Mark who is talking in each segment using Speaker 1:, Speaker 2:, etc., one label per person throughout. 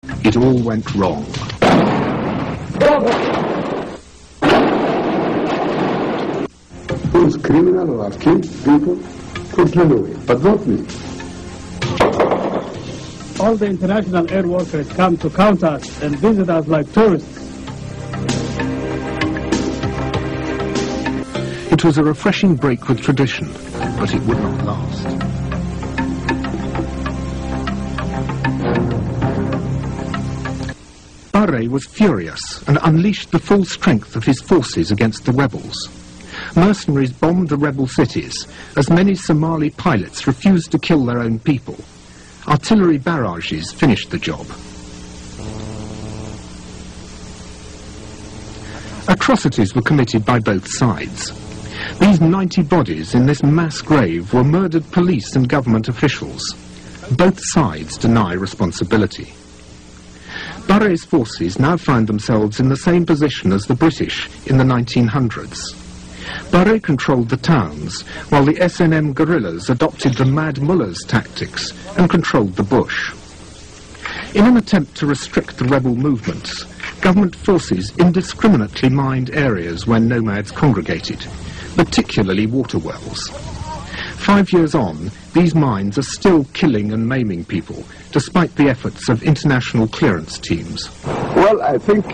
Speaker 1: It all went wrong.
Speaker 2: Who's criminal or have killed people could run away, but not me.
Speaker 3: All the international air workers come to count us and visit us like tourists.
Speaker 1: It was a refreshing break with tradition, but it would not last. Barre was furious and unleashed the full strength of his forces against the rebels. Mercenaries bombed the rebel cities, as many Somali pilots refused to kill their own people. Artillery barrages finished the job. Atrocities were committed by both sides. These 90 bodies in this mass grave were murdered police and government officials. Both sides deny responsibility. Barre's forces now found themselves in the same position as the British in the 1900s. Barre controlled the towns, while the SNM guerrillas adopted the Mad Mullah's tactics and controlled the bush. In an attempt to restrict the rebel movements, government forces indiscriminately mined areas where nomads congregated, particularly water wells. 5 years on, these mines are still killing and maiming people, despite the efforts of international clearance teams.
Speaker 2: Well, I think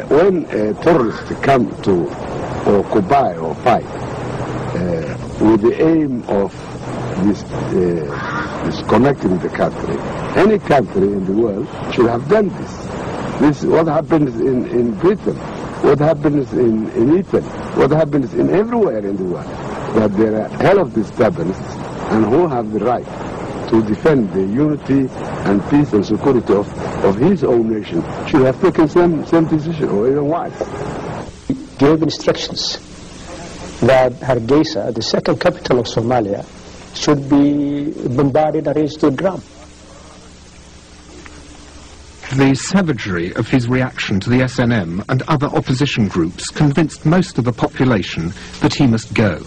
Speaker 2: when terrorists come to occupy or fight with the aim of disconnecting the country, any country in the world should have done this. This is what happens in Britain, what happens in Italy, what happens in everywhere in the world. That there are hell of disturbance and who have the right to defend the unity and peace and security of his own nation should have taken some decision, or even worse.
Speaker 4: Gave instructions that Hargeisa, the second capital of Somalia, should be bombarded and razed to the ground.
Speaker 1: The savagery of his reaction to the SNM and other opposition groups convinced most of the population that he must go.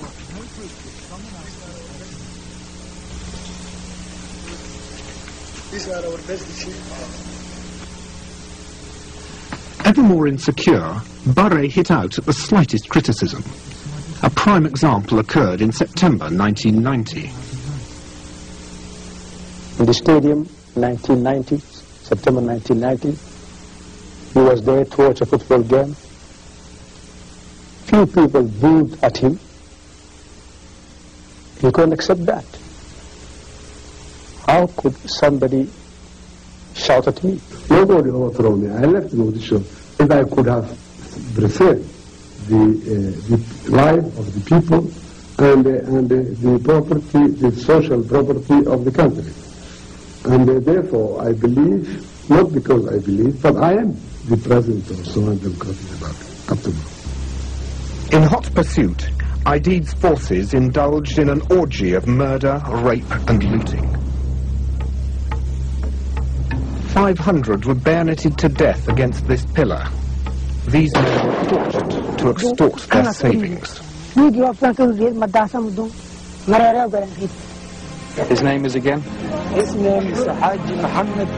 Speaker 4: These are our best sheep.
Speaker 1: Ever more insecure, Barre hit out at the slightest criticism. A prime example occurred in September 1990.
Speaker 4: In the stadium, 1990, September 1990, he was there to watch a football game. Few people booed at him. He couldn't accept that. How could somebody shout at me?
Speaker 2: Nobody overthrew me. I left Mogadishu, and I could have preserved the life of the people and the property, the social property of the country. And therefore, I believe, not because I believe, but I am the president of Somali Democratic Republic up to now.
Speaker 1: In hot pursuit, Xildiidt's forces indulged in an orgy of murder, rape and looting. 500 were bayoneted to death against this pillar. These men were tortured to extort their savings.
Speaker 5: His name is again?
Speaker 4: His name is Haji Mohamed